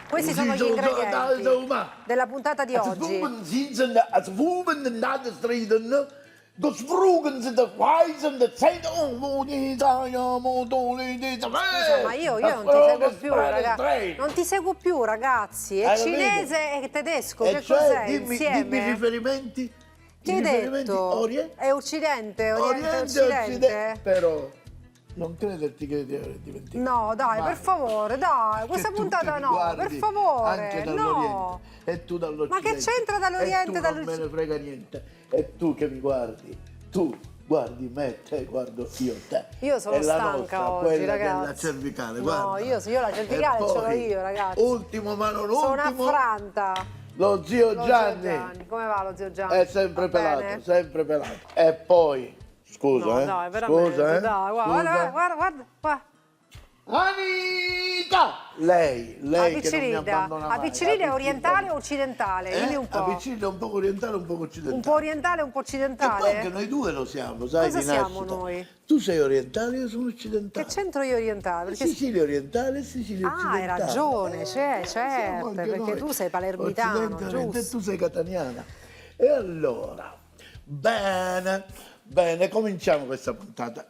Questi sono gli ingredienti della puntata di oggi. Scusa, ma io non ti seguo più, ragazzi. Non ti seguo più, ragazzi. È cinese e tedesco, che cos'è insieme? Dimmi riferimenti. Che hai detto? È Occidente, Occidente. Però non crederti che devi aver dimenticato. No, dai, per favore, dai, questa puntata no, per favore, anche no. E tu dall'Occidente. Ma che c'entra dall'Oriente e dall'Occidente? Non me ne frega niente. E tu che mi guardi, tu guardi me, te guardo io te. Io sono stanca oggi, quella ragazzi. della cervicale, No, guarda. io la cervicale ce l'ho io, ragazzi. Ultimo ma non ultimo. Sono affranta. Lo zio Gianni. Come va lo zio Gianni? È sempre Va pelato, bene? sempre pelato. E poi, scusa, No, dai, veramente, scusa, dai, guarda. Anita! Lei che non mi abbandona mai. Apicciride è orientale o occidentale? Dimmi un po'. Apicciride è un po' orientale, un po' occidentale. Un po' orientale e un po' E poi occidentale? anche noi due lo siamo, sai, Cosa di siamo nascita. noi? Tu sei orientale, io sono occidentale. Che c'entro io orientale? Perché... Sicilia orientale e Sicilia occidentale. Hai ragione, siamo certo, anche perché noi. tu sei palermitano, Occidente, Oriente, e giusto? tu sei cataniana. E allora, bene, cominciamo questa puntata.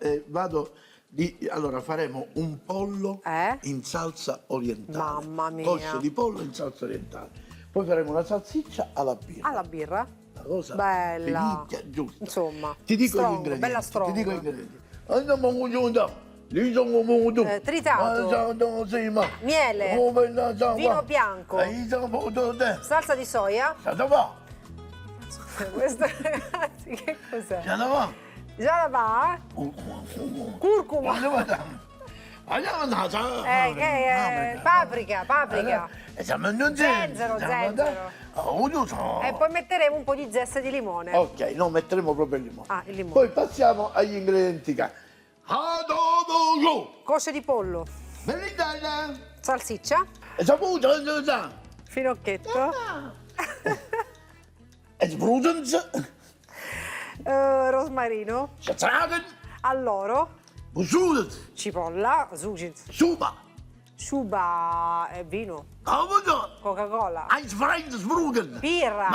Allora faremo un pollo in salsa orientale. Mamma mia. Cosce di pollo in salsa orientale. Poi faremo una salsiccia alla birra. Alla birra? Una cosa Bella. finicchia, giusta. Insomma, Ti dico strong, gli ingredienti. bella strong. Ti dico gli ingredienti. Tritato. Miele. Vino bianco. Salsa di soia. Questa, ragazzi, che cos'è? Già la va? Curcuma. Paprika. Zenzero. E poi metteremo un po' di zeste di limone. Ok, no, metteremo proprio il limone. Ah, il limone. Poi passiamo agli ingredienti che Cosce di pollo. Salsiccia. Finocchetto. Rosmarino. Alloro. Cipolla. Sciuba. Vino. Coca-Cola. Birra.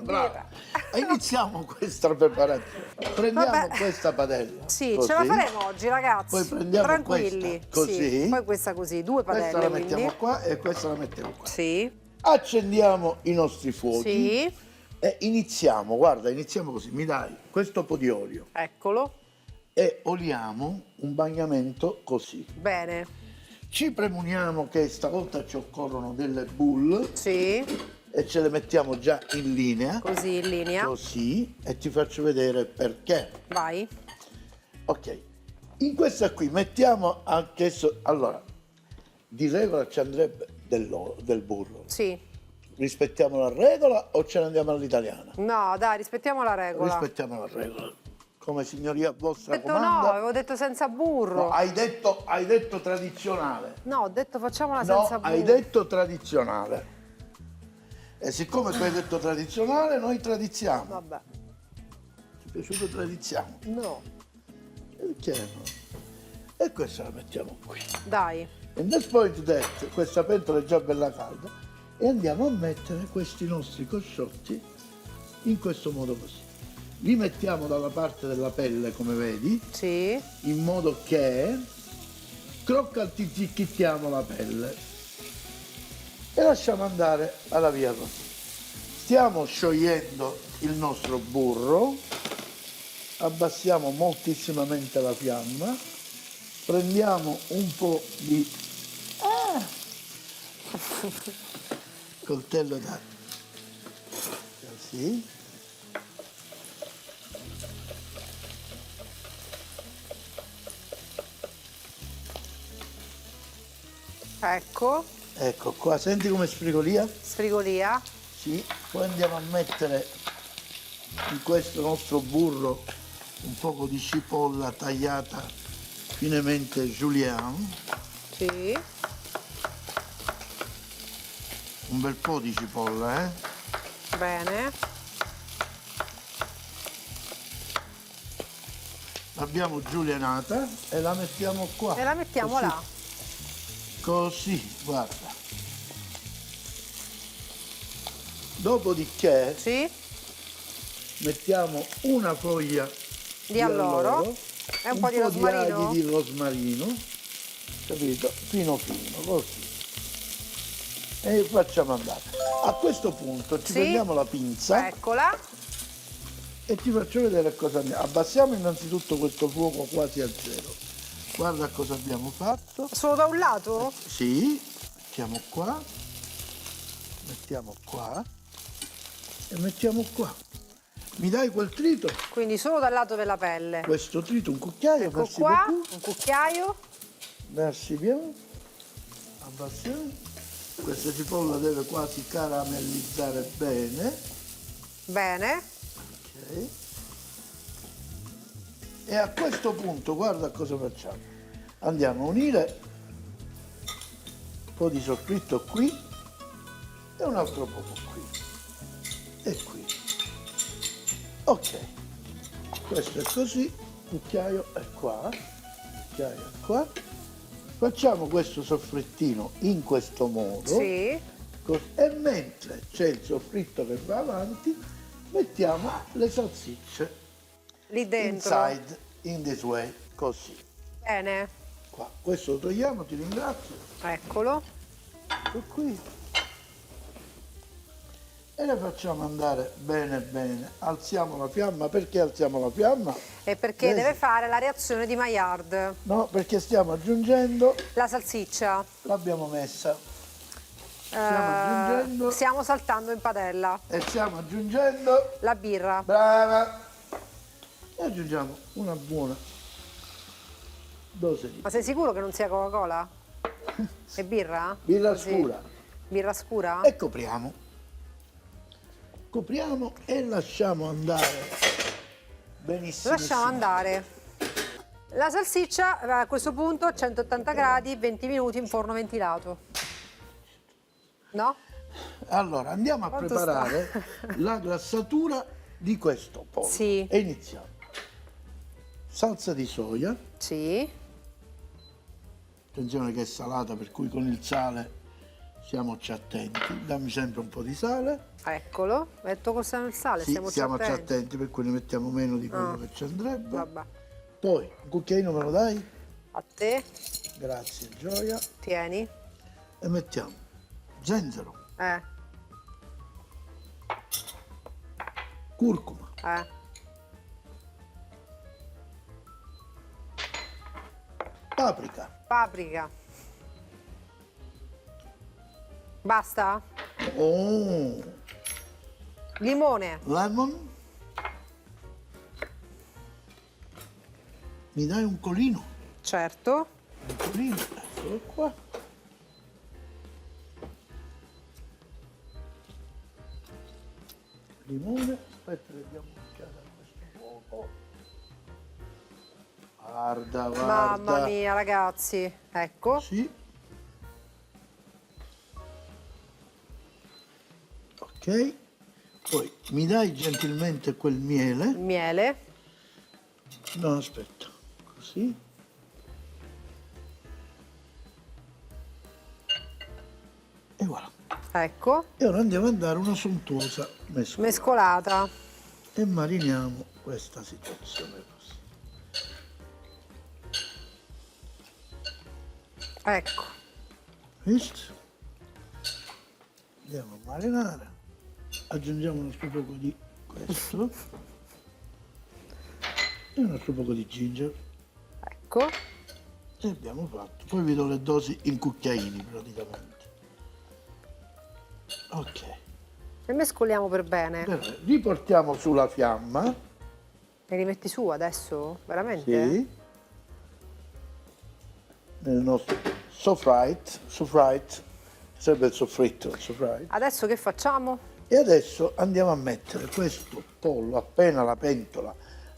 Brava. Iniziamo questa preparazione. Prendiamo questa padella. Sì, così. ce la faremo oggi, ragazzi. Poi prendiamo tranquilli. questa così. Sì. Poi questa così, due padelle. Questa la mettiamo quindi. qua e questa la mettiamo qua. Sì. Accendiamo i nostri fuochi. Sì. E iniziamo, guarda, iniziamo così. Mi dai questo po' di olio. Eccolo. E oliamo un bagnamento così. Bene. Ci premuniamo che stavolta ci occorrono delle boule. Sì. E ce le mettiamo già in linea. Così, in linea. Così. E ti faccio vedere perché. Vai. Ok. In questa qui mettiamo anche... Allora, di regola ci andrebbe del burro. Sì. Rispettiamo la regola o ce ne andiamo all'italiana? No, dai, rispettiamo la regola. Rispettiamo la regola. Come signoria vostra Ho detto comanda. no, avevo detto senza burro. No, hai detto tradizionale. No, ho detto facciamola No, senza burro. hai detto tradizionale. E siccome tu hai detto tradizionale, noi tradiziamo. Vabbè. Ti è piaciuto tradiziamo? No. Perché no? E questa la mettiamo qui. Dai. And this point that, questa pentola è già bella calda, e andiamo a mettere questi nostri cosciotti in questo modo così. Li mettiamo dalla parte della pelle, come vedi, Sì. in modo che croccantizzichiamo la pelle e lasciamo andare alla via così. Stiamo sciogliendo il nostro burro, abbassiamo moltissimamente la fiamma, prendiamo un po' di coltello da così. Ecco qua, senti come sfrigolia? Sfrigolia. Sì, poi andiamo a mettere in questo nostro burro un poco di cipolla tagliata finemente julienne. Sì. Un bel po' di cipolla, Bene. l'abbiamo giulianata e la mettiamo qua. E la mettiamo così. là. Così, guarda. Dopodiché Sì, mettiamo una foglia di alloro. E un po' di rosmarino. aghi di rosmarino, capito? Fino fino, così. E facciamo andare. A questo punto ci Sì. prendiamo la pinza Eccola. e ti faccio vedere cosa andiamo. Abbassiamo innanzitutto questo fuoco quasi a zero. Guarda cosa abbiamo fatto. Solo da un lato? Sì, mettiamo qua e mettiamo qua. Mi dai quel trito? Quindi solo dal lato della pelle. Questo trito, un cucchiaio, Ecco merci qua, beaucoup. un cucchiaio. Merci bien. Abbassiamo. Questa cipolla deve quasi caramellizzare bene. Bene. Ok. E a questo punto guarda cosa facciamo. Andiamo a unire un po' di soffritto qui e un altro poco qui e qui. Ok, questo è così, cucchiaio è qua, cucchiaio è qua. Facciamo questo soffrittino in questo modo. Sì. E mentre c'è il soffritto che va avanti, mettiamo le salsicce Lì dentro. inside, in this way, così. Bene. Qua. Questo lo togliamo, ti ringrazio. Eccolo. Ecco qui. E le facciamo andare bene bene. Alziamo la fiamma. Perché alziamo la fiamma? E perché deve fare la reazione di Maillard. No, perché stiamo aggiungendo, La salsiccia. l'abbiamo messa. Stiamo aggiungendo Stiamo saltando in padella. e stiamo aggiungendo, La birra. brava, e aggiungiamo una buona dose di Ma sei sicuro che non sia Coca-Cola? E birra? birra Così. scura Birra scura? e copriamo. Copriamo e lasciamo andare benissimo. Lasciamo andare. La salsiccia a questo punto a 180 gradi, 20 minuti in forno ventilato. No? Allora andiamo a Quanto preparare la glassatura di questo pollo. Sì. E iniziamo. Salsa di soia, Sì. attenzione che è salata per cui con il sale stiamoci attenti. Dammi sempre un po' di sale. Eccolo. Metto col sale, Sì, stiamoci stiamoci attenti. attenti per cui ne mettiamo meno di quello Ah. che ci andrebbe. Vabbè. Poi un cucchiaino me lo dai? A te, Grazie Gioia. tieni. E mettiamo zenzero, curcuma, paprika. Paprika. Basta? Oh, Limone. lemon. Mi dai un colino? Certo. Un colino, eccolo qua. Limone, aspetta che diamo un'occhiata a questo fuoco. Guarda, guarda. Mamma mia, ragazzi. Ecco. Sì. Ok. Poi mi dai gentilmente quel miele. Miele. No, aspetta. Così. E voilà. Ecco. E ora andiamo a dare una sontuosa mescolata. Mescolata. E mariniamo questa situazione così. Ecco. Visto? Andiamo a marinare. Aggiungiamo uno poco di questo. E un altro poco di ginger. Ecco. E abbiamo fatto. Poi vi do le dosi in cucchiaini praticamente. Ok. E mescoliamo per bene. Riportiamo sulla fiamma. E li metti su adesso? Veramente? Sì. Nel nostro sofrite. Serve il soffritto, il sofrite. Adesso che facciamo? E adesso andiamo a mettere questo pollo appena la pentola,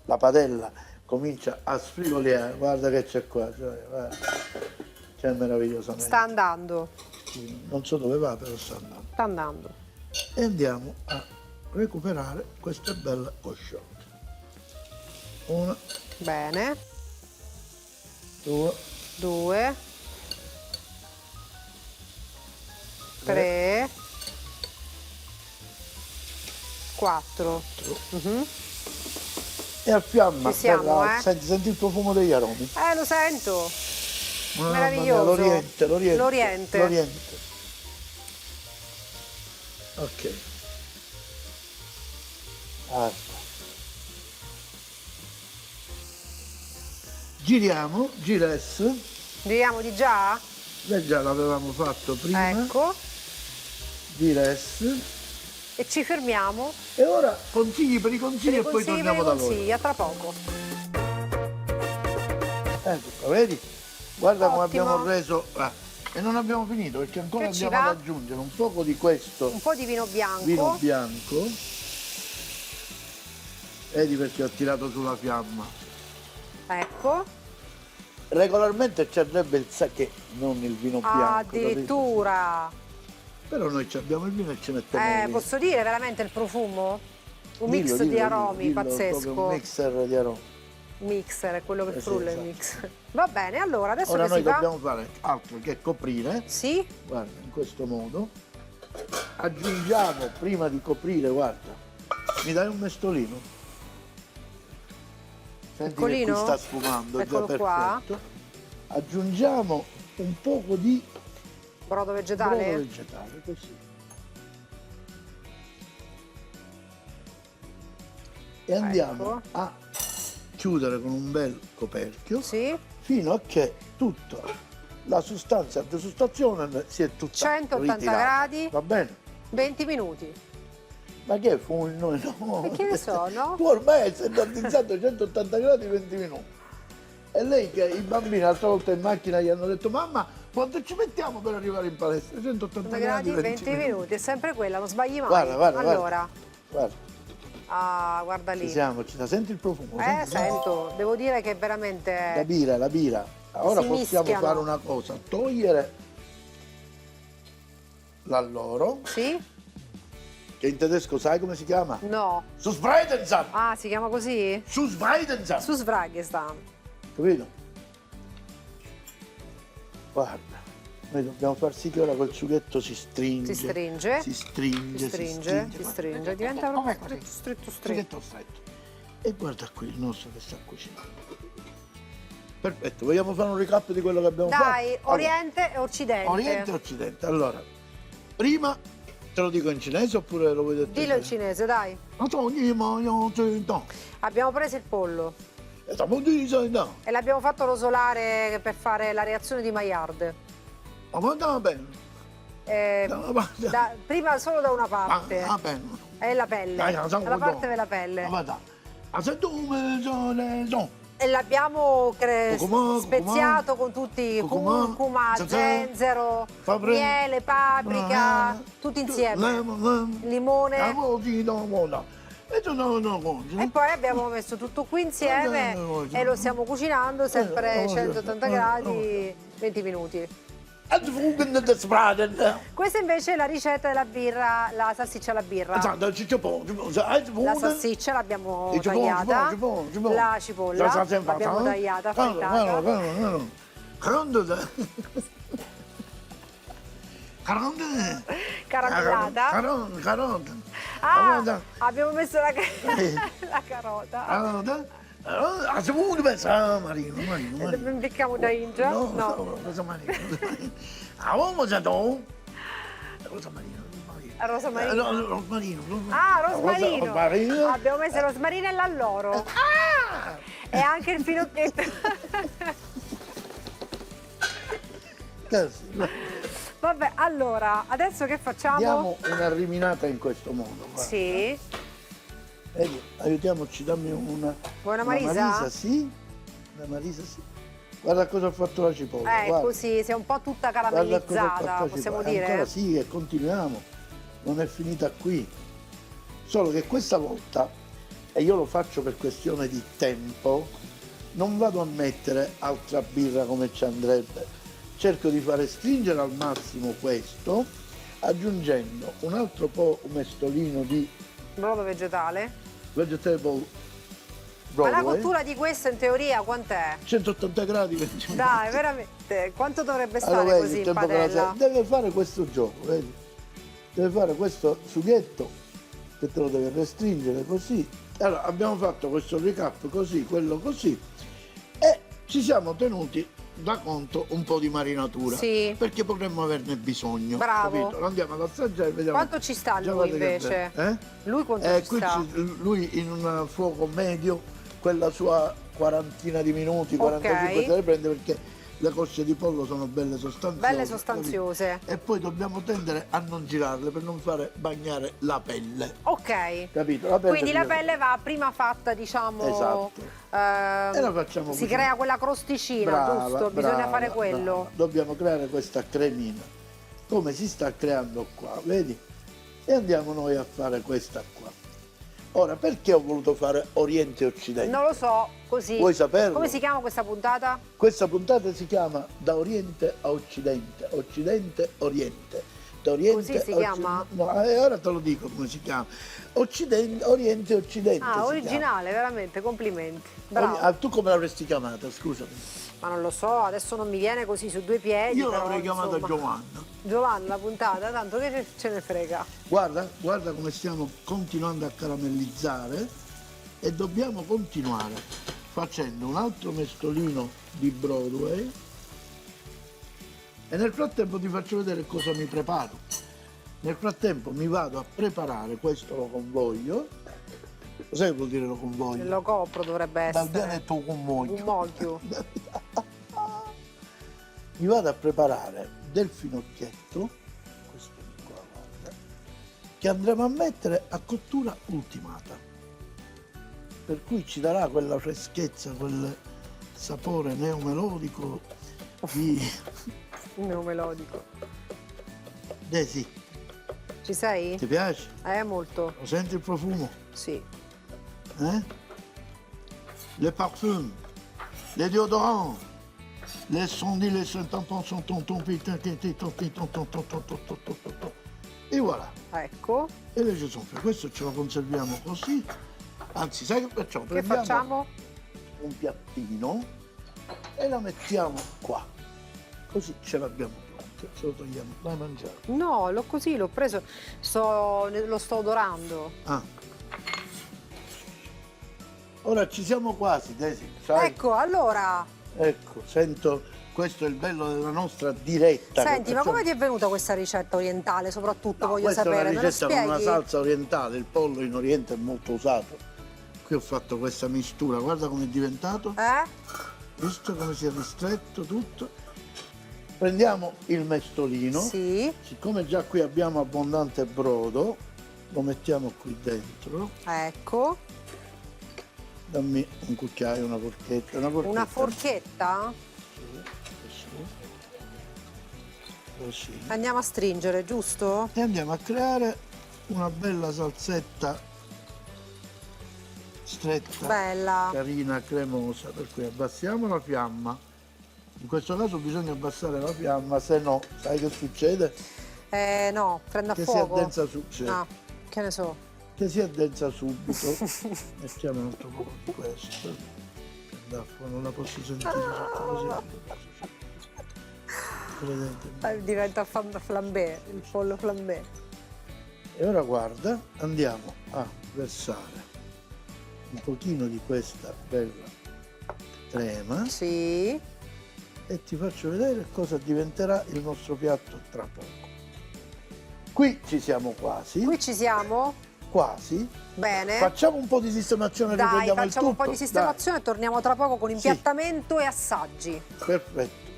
la padella comincia a sfrigoliare. Guarda che c'è qua, guarda. C'è meravigliosamente. Sta andando. Non so dove va, però sta andando. Sta andando. E andiamo a recuperare queste belle cosciotte. Una, Bene. 2, 2, 3, 4. e a fiamma Ci siamo, bella, senti il profumo degli aromi. Lo sento. Mamma mia, Meraviglioso. l'Oriente, l'Oriente, L'Oriente. l'Oriente. Ok. Guarda. Giriamo, gires. Giriamo di già? Beh, già l'avevamo fatto prima. Ecco. Gires. E ci fermiamo. E ora consigli per i consigli e poi torniamo da loro. Consigli, a tra poco. Ecco, vedi? Guarda come Ottimo. abbiamo reso. E non abbiamo finito perché ancora Che ci andiamo va? ad aggiungere un poco di questo Un po' di vino bianco. vino bianco. Vedi perché ho tirato sulla fiamma. Ecco. Regolarmente ci andrebbe il sake, non il vino bianco. capito? Addirittura. Però noi ci abbiamo il vino e ci mettiamo lì. Posso dire veramente il profumo? Un mix Dillo, di dillo, aromi dillo, pazzesco. proprio un mixer di aromi. Mixer è quello che Sì, frulla il esatto. mix. Va bene, allora adesso Ora che noi si fa? dobbiamo fare altro che coprire. Sì? Guarda, in questo modo. Aggiungiamo, prima di coprire, guarda, mi dai un mestolino? Senti che Piccolino? qui sta sfumando, Eccolo già qua. perfetto. Aggiungiamo un poco di Brodo vegetale? brodo vegetale, così. E andiamo Ecco. a chiudere con un bel coperchio Sì? fino a che tutta la sostanza di degustazione si è tutta 180 ritirata. gradi. Va bene? 20 minuti. Ma che fu il noi no? E che ne so, no? Tu ormai sei standardizzato a 180 gradi 20 minuti. E lei che i bambini l'altra volta in macchina gli hanno detto mamma quanto ci mettiamo per arrivare in palestra? 180 gradi, gradi 20 minuti. È sempre quella, non sbagli mai. Guarda, guarda, allora. Guarda, Guarda ci lì. siamo, senti il profumo? Senti? Sento. Devo dire che La veramente... birra, la birra. Ora Si possiamo mischiano. fare una cosa, togliere l'alloro, Sì? che in tedesco sai come si chiama? No. Susvreidensam! Si chiama così? Susvreidensam! Su Svragestan. Capito? Guarda, noi dobbiamo far sì che ora quel sughetto si stringe. Si stringe. Si stringe, Si stringe. Diventa Com'è proprio così? stretto. Sughetto stretto. E guarda qui il nostro che sta cucinando. Perfetto, vogliamo fare un recap di quello che abbiamo fatto? Dai, Allora, Oriente e Occidente. Oriente e Occidente. Allora, prima te lo dico in cinese oppure lo vuoi dire? Dillo in cinese, dai. cinese. Abbiamo preso il pollo No, e l'abbiamo fatto rosolare per fare la reazione di Maillard. ma va bene. Prima solo da una parte. Va bene. È la pelle. Dalla parte della pelle. E l'abbiamo speziato con tutti curcuma, zenzero, miele, paprika, tutti insieme. Limone. E poi abbiamo messo tutto qui insieme e lo stiamo cucinando sempre a 180 gradi 20 minuti. Questa invece è la ricetta della birra, la salsiccia alla birra. La salsiccia l'abbiamo tagliata, la cipolla l'abbiamo tagliata, frittata. Caramellata. Abbiamo messo la carota. Marino. Impicchiamo da India? No. Rosa Marino. Rosa Marino. Rosmarino. Rosmarino. Rosmarino. Abbiamo messo il rosmarino e l'alloro. E anche il finocchietto. Vabbè, allora, adesso che facciamo? Diamo una riminata in questo modo. Guarda. Sì. Vedi, aiutiamoci, dammi una... Vuoi una Una marisa? marisa, sì. Una marisa, sì. Guarda cosa ha fatto la cipolla. guarda. Così, si è un po' tutta Guarda cosa ha caramellizzata, fatto la possiamo cipolla. dire? Ancora sì, e continuiamo. Non è finita qui. Solo che questa volta, e io lo faccio per questione di tempo, non vado a mettere altra birra come ci andrebbe. Cerco di fare stringere al massimo questo, aggiungendo un altro po' un mestolino di Brodo vegetale. vegetable Broadway. Ma la cottura di questa in teoria quant'è? 180 gradi, 20 minuti. Dai, veramente, quanto dovrebbe stare allora, così in padella? Deve fare questo gioco, vedi? Deve fare questo sughetto che te lo deve restringere così. Allora, abbiamo fatto questo recap così, quello così, e ci siamo tenuti da conto un po' di marinatura, sì, perché potremmo averne bisogno. Bravo. Capito? Lo andiamo ad assaggiare e vediamo. Quanto ci sta lui invece? Lui quanto ci qui sta? Lui in un fuoco medio, quella sua quarantina di minuti, 45 se le prende, perché le cosce di pollo sono belle sostanziose. Belle sostanziose. E poi dobbiamo tendere a non girarle per non fare bagnare la pelle. Ok. Capito? La pelle. Quindi la pelle va prima fatta, diciamo. Esatto. E la facciamo si così. crea quella crosticina, giusto? Bisogna fare quello. Brava. Dobbiamo creare questa cremina, come si sta creando qua, vedi? E andiamo noi a fare questa qua. Ora, perché ho voluto fare Oriente e Occidente? Non lo so, così. Vuoi saperlo? Come si chiama questa puntata? Questa puntata si chiama Da Oriente a Occidente, Occidente, Oriente. Da Oriente, così si chiama? No, ora te lo dico come si chiama. Occidente, Oriente, Occidente. Ah, originale, veramente, complimenti. Bravo. Tu come l'avresti chiamata, scusami? Ma non lo so, adesso non mi viene così su due piedi. Io però, l'avrei chiamata insomma. Giovanna. Giovanna, la puntata, tanto che ce ne frega. Guarda come stiamo continuando a caramellizzare, e dobbiamo continuare facendo un altro mestolino di Broadway, e nel frattempo ti faccio vedere cosa mi preparo. Nel frattempo mi vado a preparare questo lo convoglio. Sai che vuol dire lo convoglio? Lo copro dovrebbe essere. Dal dialetto convoglio. Un moglio. Mi vado a preparare del finocchietto, questo qua, guarda, che andremo a mettere a cottura ultimata, per cui ci darà quella freschezza, quel sapore neomelodico di... Neomelodico. Desi, ci sei? ti piace? Molto. Lo senti il profumo? Sì. Les parfums, les déodorants, les sondis, les tampons, e voilà. Ecco. E le ci sono fatte. Questo ce lo conserviamo così. Anzi, sai che facciamo? Che facciamo? Un piattino e la mettiamo qua. Così ce l'abbiamo pronto. Ce lo togliamo da mangiare. No, l'ho preso. Lo sto odorando. Ah. Ora ci siamo quasi, Desi, sai? Ecco, allora. Ecco, sento, questo è il bello della nostra diretta. Senti, ma come ti è venuta questa ricetta orientale? Soprattutto voglio questa sapere. Questa è una ricetta con una salsa orientale, il pollo in Oriente è molto usato. Qui ho fatto questa mistura, guarda come è diventato. Visto come si è ristretto tutto? Prendiamo il mestolino. Sì. Siccome già qui abbiamo abbondante brodo, lo mettiamo qui dentro. Ecco. Dammi un cucchiaio, una forchetta. Una forchetta? Sì, così. Andiamo a stringere, giusto? E andiamo a creare una bella salsetta stretta, bella, carina, cremosa, per cui abbassiamo la fiamma. In questo caso bisogna abbassare la fiamma, se no, sai che succede? No, prende a che fuoco. Si addensa subito. Ah, che ne so. Che si addensa subito. Mettiamo un altro po' di questo. Non la posso sentire sotto così. Diventa flambé, il pollo flambé. E ora guarda, andiamo a versare un pochino di questa bella crema. Sì. E ti faccio vedere cosa diventerà il nostro piatto tra poco. Qui ci siamo quasi. Qui ci siamo? Quasi. Bene. Facciamo un po' di sistemazione, riprendiamo il tutto. Facciamo un po' di sistemazione e torniamo tra poco con impiattamento e assaggi. Perfetto.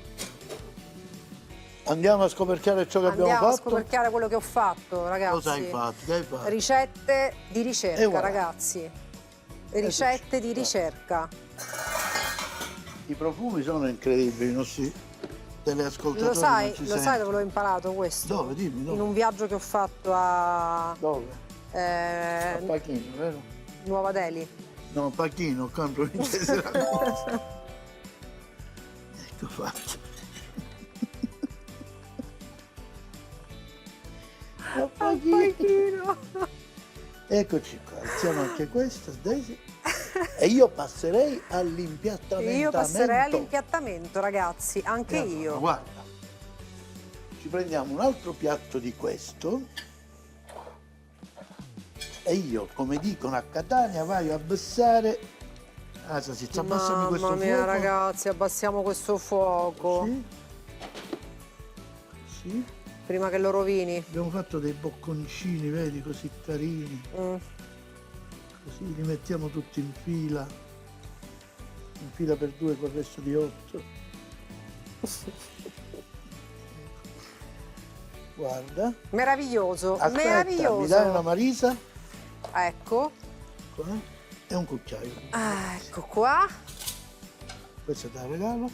Andiamo a scoperchiare ciò che abbiamo fatto? Andiamo a scoperchiare quello che ho fatto, ragazzi. Cosa hai fatto? Che hai fatto? Ricette di ricerca, voilà. Ragazzi. Ricette di ricerca. I profumi sono incredibili, non si... teleascoltatori Lo sai, non ci lo sai dove l'ho imparato questo? Dove? Dimmi, dove? In un viaggio che ho fatto a... Dove? A Pachino, vero? Nuova Delhi. No, Pachino, qua in provincia di Siracusa. Ecco fatto. A Pachino. Eccoci qua, alziamo anche questa, Daisy. E io passerei all'impiattamento. Io passerei all'impiattamento, ragazzi, anche allora, io. Guarda, ci prendiamo un altro piatto di questo e io, come dicono a Catania, vai a abbassare. Salsiccia, abbassami questo fuoco. Mamma mia, ragazzi, abbassiamo questo fuoco. Sì. Sì. Prima che lo rovini. Abbiamo fatto dei bocconcini, vedi, così carini. Così li mettiamo tutti in fila per 2 col resto di 8. Guarda. Meraviglioso, Aspetta, meraviglioso. mi dai una marisa? Ecco. Qua. E un cucchiaio. Ecco qua. Questo te la regalo.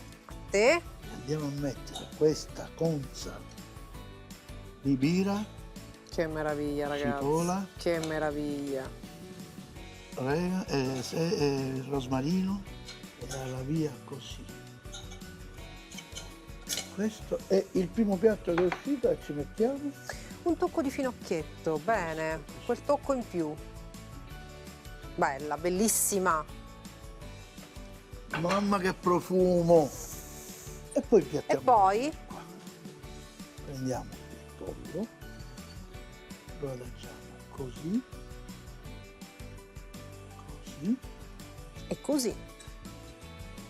Te. Andiamo a mettere questa conza di bira. Che meraviglia, ragazzi. Cipolla. Che meraviglia. Rosmarino e la via così. Questo è il primo piatto che è uscito e ci mettiamo un tocco di finocchietto, bene, quel tocco in più. Bella, bellissima. Mamma che profumo. E poi piattiamo. E poi prendiamo il pollo, lo adagiamo così. E così.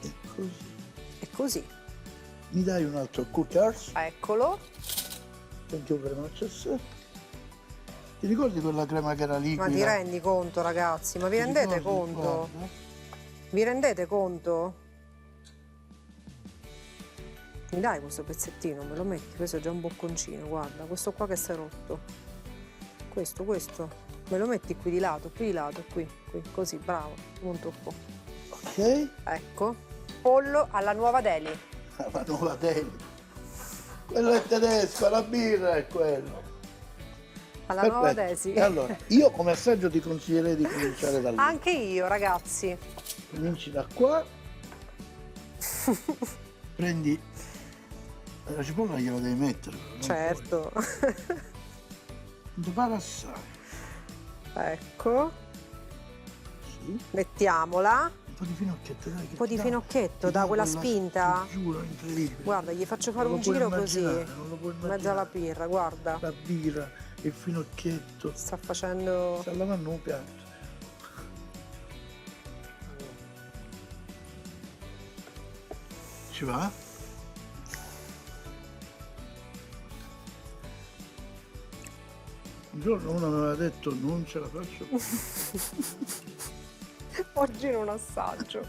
E così. E così. Mi dai un altro cutters? Eccolo. Thank you very much. Ti ricordi quella crema che era liquida? Ma ti rendi conto, ragazzi? Ma vi rendete conto? Guarda. Vi rendete conto? Mi dai questo pezzettino, me lo metti? Questo è già un bocconcino, guarda. Questo qua che si è rotto. Questo. Me lo metti qui di lato, qui, così, bravo, un tocco. Ok. Ecco, pollo alla nuova deli. La nuova deli. Quello è tedesco, la birra è quello. Alla nuova desi. Allora, io come assaggio ti consiglierei di cominciare da lì. Anche io, ragazzi. Cominci da qua. Prendi la cipolla, gliela devi mettere. Certo. Non ti pare assai. Ecco. Sì. Mettiamola. Un po' di finocchietto, dai. Un po' di finocchietto, da quella spinta. Ti giuro, incredibile. Guarda, gli faccio fare un giro così. Non lo puoi immaginare. Mezzo alla birra, guarda. La birra, il finocchietto. Sta facendo... Sta lavando un piatto. Ci va? Un giorno uno mi aveva detto non ce la faccio più. Oggi non assaggio.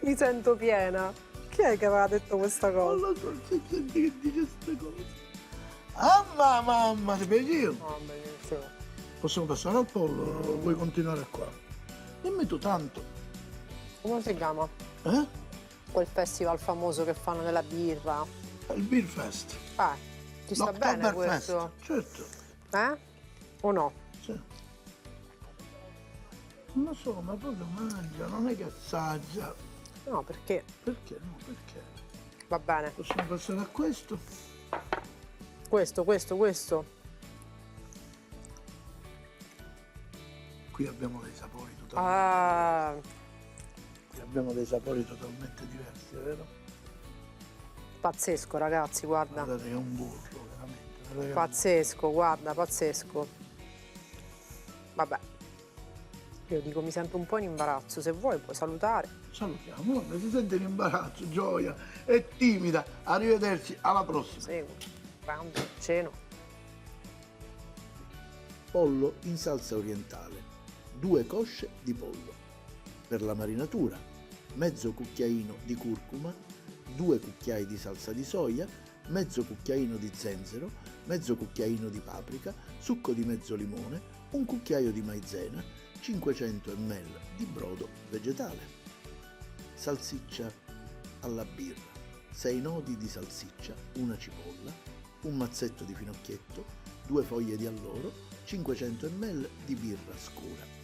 Mi sento piena. Chi è che aveva detto questa cosa? Non lo so, c'è gente che dice queste cose. Mamma, ti piace io? Oh, benissimo. Possiamo passare al pollo o vuoi continuare qua? Dimmi tu tanto. Come si chiama? Quel festival famoso che fanno della birra. Il Beer Fest. Ti sta bene questo? Certo. O no? Sì. Non lo so, ma poi lo mangia, non è che assaggia. No, perché? Perché no? Perché? Va bene. Possiamo passare a questo? Questo. Qui abbiamo dei sapori totalmente diversi. Qui abbiamo dei sapori totalmente diversi, vero? Pazzesco, ragazzi, guarda. Guardate che è un burro, veramente. Pazzesco, guarda, pazzesco. Vabbè. Io dico, mi sento un po' in imbarazzo. Se vuoi puoi salutare. Salutiamo, guarda, si sente in imbarazzo, Gioia, è timida. Arrivederci, alla prossima. Seguo. Grande, ceno. Pollo in salsa orientale. 2 cosce di pollo. Per la marinatura, mezzo cucchiaino di curcuma, 2 cucchiai di salsa di soia, mezzo cucchiaino di zenzero, mezzo cucchiaino di paprika, succo di mezzo limone, un cucchiaio di maizena, 500 ml di brodo vegetale. Salsiccia alla birra. 6 nodi di salsiccia, una cipolla, un mazzetto di finocchietto, 2 foglie di alloro, 500 ml di birra scura.